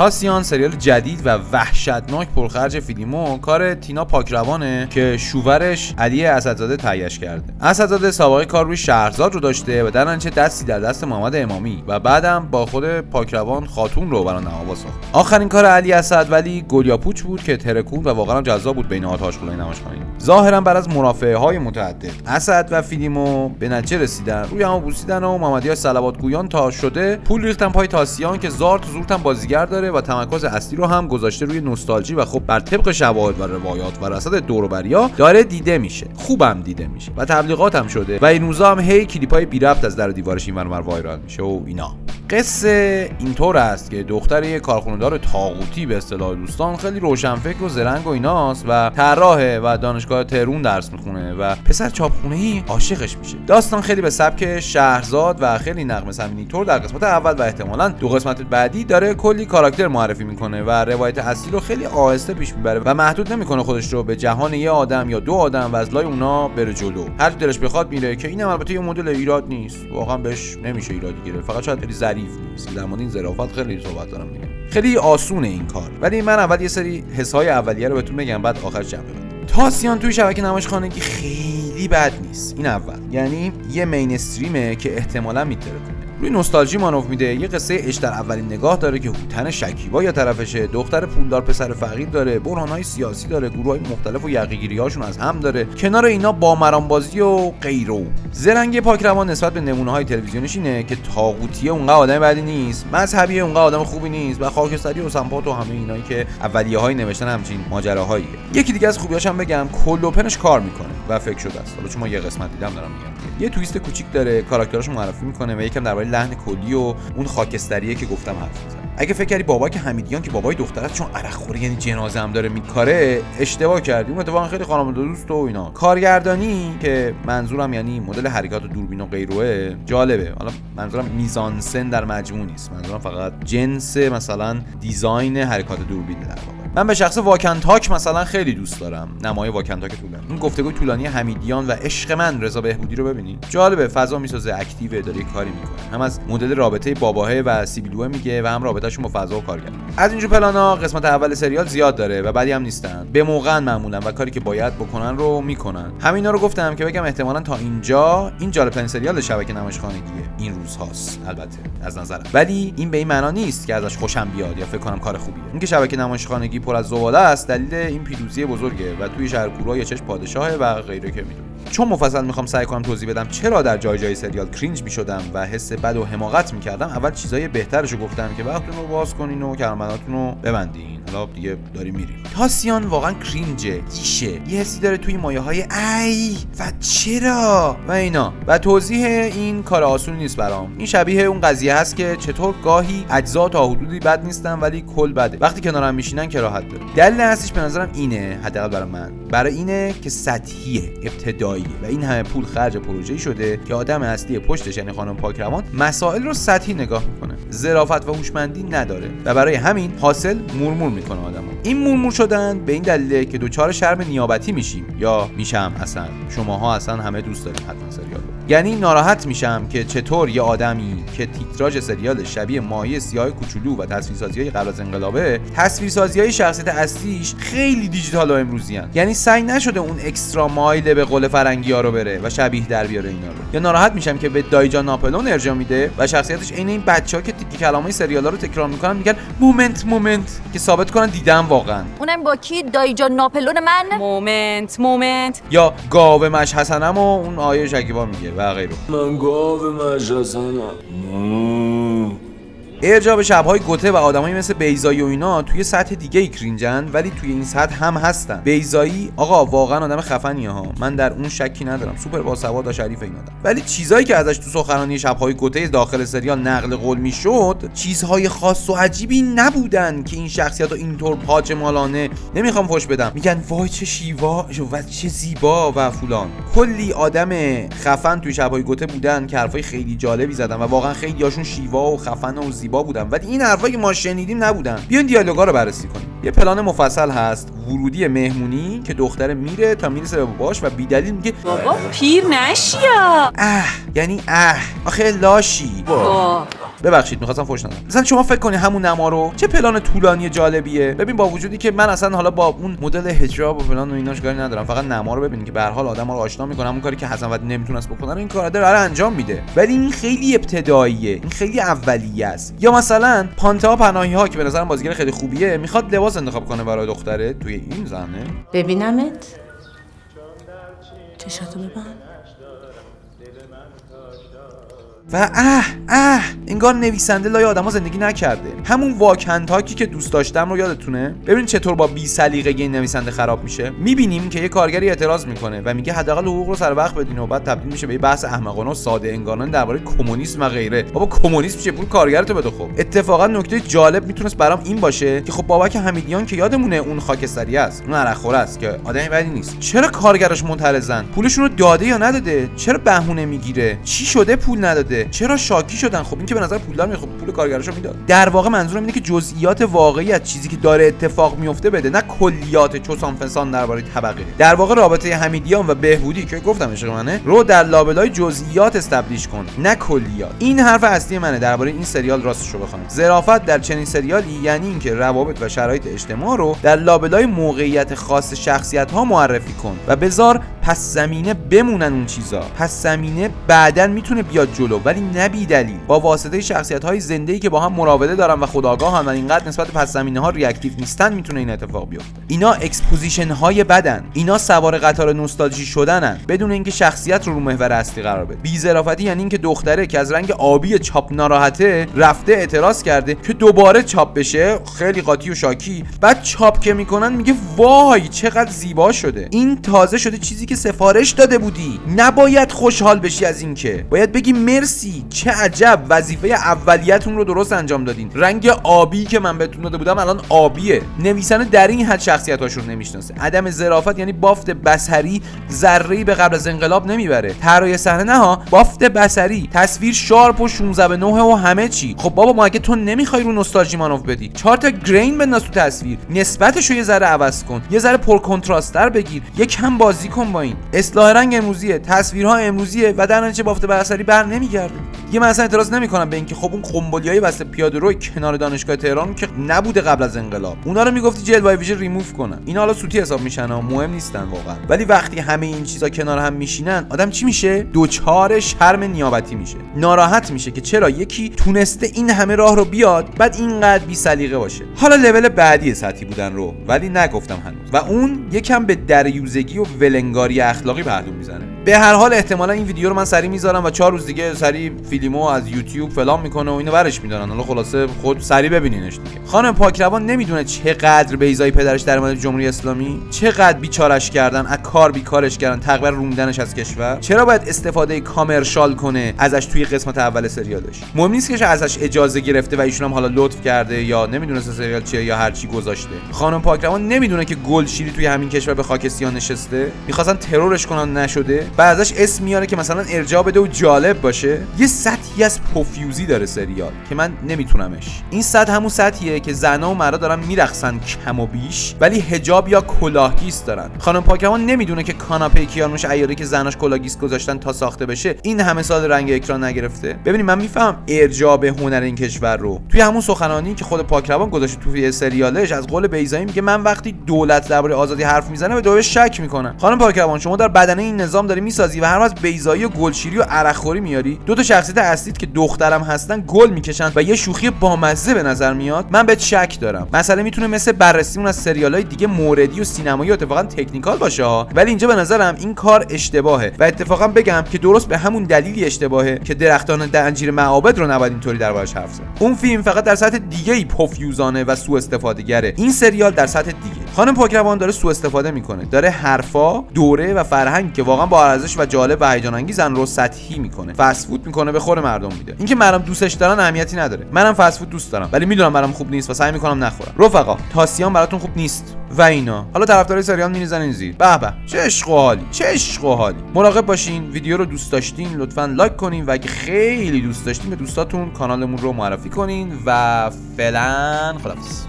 تاسیان سریال جدید و وحشتناک پرخرج فیلمو کار تینا پاکروانه که شوورش علی اسدزاده تهیه‌اش کرده. اسدزاده سابقه کار روی شهرزاد رو داشته و در نتیجه دستی در دست محمد امامی و بعدم با خود پاکروان خاتون رو برای نوابا ساخت. آخرین کار علی اسد ولی گلیاپوچ بود که ترکون و واقعا جذاب بود بین آتش‌خولای نمایشخانه‌ای. ظاهرا بعد از مرافعه‌های متعدد اسد و فیلمو به نتیجه رسیدن، روی هم بوسیدن و محمدی‌ها صلوات گویان تا شده پول ریختن پای تاسیان که زارت و زورت هم بازیگر داره و تمرکز اصلی رو هم گذاشته روی نوستالژی و خب بر طبق شواهد و روایات و رصد دور و بریا داره دیده میشه، خوبم دیده میشه و تبلیغات هم شده و این روزا هم هی کلیپای بی ربط از در دیوارش اینور اونور وایرال میشه و اینا. قصه اینطور است که دختر یک کارخونه‌دار طاغوتی به اصطلاح دوستان خیلی روشنفکر و زرنگ و ایناست و طراحه و دانشگاه تهران درس میخونه و پسر چاپخونه‌ای عاشقش میشه. داستان خیلی به سبک شهرزاد و خیلی نغمه زمینی طور در قسمت اول و احتمالاً دو قسمت بعدی داره کلی کاراکتر معرفی میکنه و روایت اصلی رو خیلی آهسته پیش میبره و محدود نمیکنه خودش رو به جهان یه آدم یا دو آدم و از لای اونا بره جلو. هر دلش بخواد میره که اینم البته یه مدل ایراد نیست، واقعا بهش نمیشه ایرادی گرفت، فقط شاید خیلی ظریف نیست. در مورد این ظرافت خیلی صحبت دارم میگم. خیلی آسونه این کار، ولی من اول یه سری حسای اولیه رو بهتون بگم بعد آخرش جمع بندم. تاسیان توی شبکه نمایشخانگی خیلی بد نیست. این اول یعنی یه مینستریمه که احتمالاً میتره کنه. روی نوستالژی مانور میده. یه قصه عشق در اولین نگاه داره که هوتن شکیبا یا طرفشه، دختر پولدار پسر فقیر داره، بحران‌های سیاسی داره، گروه‌های مختلف و یقه‌گیری‌هاشون از هم داره. کنار اینا با مرامبازی و غیره. زرنگی پاکروان نسبت به نمونه‌های تلویزیونیش اینه که طاغوتیه اونقدر آدم بدی نیست، مذهبیه اونقدر آدم خوبی نیست و خاکستری و سمپات و همه اینایی که اولیه‌های نوشتن همچین ماجراهاییه. یکی دیگه از خوبیاش هم بگم کلوپنش کار میکنه و فکر شده است. حالا چون ما یه قسمت دیدم دارم میگم. یه تویست کوچیک داره، کاراکتراشو معرفی میکنه و یکم درباره لحن کلی و اون خاکستریه که گفتم حرف میزنه. اگه فکر کردی بابا که حمیدیان که بابای دخترت چون عرق خوری یعنی جنازه هم داره میکاره، اشتباه کردی. اون اتفاقا خیلی خانواده دوست و اینا. کارگردانی که منظورم یعنی مدل حرکات و دوربین و غیره جالبه. حالا منظورم میزانسن در مجموع نیست، منظورم فقط جنس مثلا دیزاین حرکات دوربین در واقع. من به شخص واکنتاک مثلا خیلی دوست دارم، نمای واکنتاک طولانی. این گفتگوی طولانی حمیدیان و عشق من رضا بهبودی رو ببینید. جالبه، فضا میسازه، اکتیو، داره کاری میکنه. هم از مدل رابطه باباه و سیبیلوه میگه و هم رابطه‌شون با فضا و کارگر. از اینجور پلانا قسمت اول سریال زیاد داره و بعدی هم نیستن. به موقع معمولا و کاری که باید بکنن رو میکنن. همینا رو گفتم که بگم احتمالاً تا اینجا این جالب ترین سریال شبکه نمایشخانگیه این روزهاست البته از نظرم. ولی این به این معنا نیست که ازش خوشم بیاد یا فکر کنم کار خوبیه. اینکه شبکه نمایشخانگی پر از زباله است دلیل این پیروزی بزرگه و توی شهر کورا یا چش پادشاهه و غیره که میدونی. چون مفصل میخوام سعی کنم توضیح بدم چرا در جای جای سریال کرینج میشدم و حس بد و حماقت میکردم، اول چیزای بهترشو گفتم که وقتتون رو باز کنین و کلماتتون رو ببندین. حالا دیگه داریم میریم. تاسیان واقعا کرینجه، دیشه، یه حسی داره توی مایه‌های ای و چرا و اینا و توضیح این کار آسون نیست برام. این شبیه اون قضیه هست که چطور گاهی اجزا تا حدودی بد نیستن ولی کل بده، وقتی کنارم میشینن کراهت داره. دلیل اصلیش به نظرم اینه، حداقل برای من، برای اینه که سطحیه، ابتداییه و این همه پول خرج پروژه‌ای شده که آدم اصلی پشتش یعنی خانم پاکروان مسائل رو سطحی نگاه میکنه، ظرافت و هوشمندی نداره و برای همین حاصل مورمور میکنه آدمو. این مورمور شدن به این دلیله که دوچار شرم نیابتی میشیم یا میشم. اصلا شماها اصلا همه دوست دارین حتما سریال رو. یعنی ناراحت میشم که چطور یه آدمی که تیتراژ سریال شبیه ماهی سیاه کوچولو و تصویرسازی‌های قبل از انقلابه، تصویرسازی‌های شخصیت اصلیش خیلی دیجیتال و امروزیان، یعنی سعی نشده اون اکسترا مایل به قول فرنگی‌ها رو بره و شبیه در بیاره اینا رو. یا ناراحت میشم که به دایجان ناپلون ارجاع میده و شخصیتش عین این بچه‌ها که تیک کلامای سریالا رو تکرار میکنن میگن مومنت که ثابت کنن دیدم واقعا. اونم با کی؟ دایجان ناپلون من؟ مومنت. یا گاو مش حسنم و اون آیه شکیبا میگه و غیره. من گاو مش حسنم. ارجاع به شب‌های گوته و آدمایی مثل بیضایی و اینا توی سطح دیگه ای کرینجن ولی توی این سطح هم هستن. بیضایی آقا واقعا آدم خفنیه ها، من در اون شکی ندارم، سوپر باسواد و شریف این آدم، ولی چیزایی که ازش تو سخنرانی شب‌های گوته داخل سریال نقل قول میشد چیزهای خاص و عجیبی نبودن که این شخصیت‌ها اینطور پاچ مالانه، نمیخوام فوش بدم، میگن وای چه شیوا و چه زیبا و فلان. کلی آدم خفن توی شب‌های گوته بودن که حرفای خیلی جالبی زدن و واقعا خیلیاشون شیوا و خفن و زیبا بودن، ولی این حرفایی که ما شنیدیم نبودن. بیاین دیالوگا رو بررسی کنیم. یه پلان مفصل هست، ورودی مهمونی که دختره میره تا میرسه به باباش و بی‌دلیل میگه بابا پیر نشیا. یعنی آخه لاشی. ببخشید می‌خواستم فوش ندم. مثلا شما فکر کنی همون نما رو چه پلان طولانی جالبیه. ببین با وجودی که من اصلا حالا با اون مدل حجاب و فلان و ایناش کاری ندارم، فقط نما رو ببینید که به هر حال آدم‌ها رو آشنا می‌کنه، اون کاری که حسن وحدتی نمیتونست بکنه رو این کارا داره انجام میده. ولی این خیلی ابتداییه، این خیلی اولیه است. یا مثلا پانتا پناهی‌ها که به نظرم بازیگر خیلی خوبیه، میخواد لباس انتخاب کنه برای دختره توی این زنه. ببینمت. چشاتو ببند. و انگار نویسنده لای آدما زندگی نکرده. همون واکنتاکی که دوست داشتم رو یادتونه؟ ببین چطور با بی سلیقگی این نویسنده خراب میشه. میبینیم که یه کارگری اعتراض میکنه و میگه حداقل حقوق رو سر وقت بدین و بعد تبدیل میشه به یه بحث احمقانه و ساده انگارانه درباره کمونیسم و غیره. بابا کمونیسم چیه؟ پول کارگرتو بده. خب اتفاقا نکته جالب میتونست برام این باشه که خب بابک حمیدیان که یادمونه اون خاکستری است، اون عرقخوره است که آدمی بدی نیست. چرا کارگراش معترضن؟ پولشون رو داده یا نداده؟ چرا بهونه میگیره؟ چی شده پول نداده؟ چرا شاکی شدن؟ خب این که به نظر پولدار میاد، خب پول کارگراشو میداد. در واقع منظورم اینه که جزئیات واقعی از چیزی که داره اتفاق میفته بده، نه کلیات چوسان فسان درباره طبقه. در واقع رابطه حمیدیان و بهبودی که گفتم عشق منه رو در لابلای جزئیات استبلیش کن، نه کلیات. این حرف اصلی منه درباره این سریال. راستشو بخوام ظرافت در چنین سریالی یعنی اینکه روابط و شرایط اجتماع رو در لابلای موقعیت خاص شخصیت‌ها معرفی کن و بذار پس زمینه بمونن اون چیزا. پس زمینه بعداً میتونه بیاد جلو، ولی نه بی دلیل. با واسطه شخصیت‌های زنده‌ای که با هم مراوده دارن و خودآگاهن و اینقدر نسبت به پس زمینه‌ها ریاکتیو نیستن میتونه این اتفاق بیفته. اینا اکسپوزیشن‌های بدن، اینا سوار قطار نوستالژی شدنن بدون اینکه شخصیت رو محور اصلی قرار بده. بی‌ظرافتی یعنی اینکه دختره که از رنگ آبی چاپ ناراحته رفته اعتراض کرده که دوباره چاپ بشه، خیلی قاطی و شاکی. بعد چاپ که میکنن میگه وای چقدر زیبا شده. این تازه شده چیزی که سفارش داده بودی. نباید خوشحال بشی از این، که باید بگی مرسی، چه عجب وظیفه اولیتون رو درست انجام دادین. رنگ آبی که من بهتون داده بودم الان آبیه. نویسنده در این حد شخصیتاشون رو نمیشناسه. عدم ظرافت یعنی بافت بصری ذره‌ای به قبل از انقلاب نمیبره. طراحی صحنه نه ها، بافت بصری، تصویر شارپ و 16:9 و همه چی. خب بابا ما اگه تو نمیخوای رو نوستالژی مانور بدی، 4 تا گرین بنداز تو تصویر، نسبتشو یه ذره عوض کن، یه ذره پر کنتراست‌تر بگیر، یه کم بازی کن با این. اصلاح رنگ امروزیه، تصویرها امروزیه و در نتیجه بافت بصری بر نمیگرده. یه مثلا اعتراض نمیکنم به اینکه خب اون قنبلیای واسه پیاده‌رو کنار دانشگاه تهران که نبوده قبل از انقلاب، اونا رو میگفتی جلوه ویژه ریموو کنن. اینا حالا سوتی حساب میشن و مهم نیستن واقعا. ولی وقتی همه این چیزا کنار هم میشینن، آدم چی میشه؟ دوچار شرم نیابتی میشه. ناراحت میشه که چرا یکی تونسته این همه راه رو بیاد بعد اینقدر بی سلیقه باشه. حالا لول بعدی سطحی بودن رو ولی نگفتم هنوز، و اون یکم به دریوزگی و ولنگاری اخلاقی پهلو میزنه. به هر حال احتمالاً این ویدیو رو من سری میذارم و 4 روز دیگه سری فیلمو از یوتیوب فلان میکنه و اینو ورش میدارن. حالا خلاصه خود سری ببینینش دیگه. خانم پاکروان نمیدونه چقدر بیضای پدرش در مورد جمهوری اسلامی، چقدر بیچارش کردن، از کار بیکارش کردن، تقریبا روندنش از کشور. چرا باید استفاده کامرشال کنه ازش توی قسمت اول سریالش؟ مهم نیست که ازش اجازه گرفته و ایشون هم حالا لطف کرده یا نمیدونسته سریال چیه یا هر چی گذاشته. خانم پاکروان نمیدونه که گلشیری توی همین کشور به خاک سیاه نشسته، می‌خواستن ترورش کنن نشده. بعد ازش اسم میاره که مثلا ارجاع بده و جالب باشه. یه سطحی از پوفیوزی داره سریال که من نمیتونمش. این سطح همون سطحیه که زنا و مردا دارن میرقصن کم و بیش ولی حجاب یا کلاهگیس دارن. خانم پاکروان نمیدونه که کاناپه کیانوش عیاری که زناش کلاهگیس گذاشتن تا ساخته بشه این همه سال رنگ اکران نگرفته. ببینید من میفهم ارجاع به هنر این کشور رو. توی همون سخنرانی که خود پاکروان گذاشته توی سریالش از قول بیضایی میگه من وقتی دولت درباره آزادی حرف میزنه به دوباره شک میکنم. خانم پاکروان شما در بدنه این نظام داری میسازی و هر وقت بیضایی و گلشیری و عرقخوری میاری، دو تا شخصیت اصلیت که دخترم هستن گل میکشن و یه شوخی بامزه به نظر میاد. من بهت شک دارم. مسئله میتونه مثل بررسیمون از سریالای دیگه موردی و سینمایی و اتفاقا تکنیکال باشه، ولی اینجا به نظرم این کار اشتباهه و اتفاقا بگم که درست به همون دلیلی اشتباهه که درختان انجیر معابد رو نباید اینطوری دربارش حرف زد. اون فیلم فقط در سطح دیگه‌ای پفیوزانه و سوء استفاده گره. این سریال در سطح دیگه. خانم پاکروان داره سوء استفاده میکنه، داره حرفا، دوره و فرهنگ که واقعا با ارزش و جالب و هیجان انگیزن رو سطحی میکنه، فست فود میکنه، به خور مردم میده. اینکه منم دوستش دارن اهمیتی نداره. منم فست فود دوست دارم ولی میدونم برام خوب نیست و سعی میکنم نخورم. رفقا تاسیان براتون خوب نیست و اینا. حالا طرفدارای سریال میریزن زیر. به به چه عشق و حالی، چه عشق و حالی. مراقب باشین. ویدیو رو دوست داشتین لطفاً لایک کنین و اگه خیلی دوست داشتین به دوستاتون کانالمون رو معرفی کنین و فعلا خداحافظ.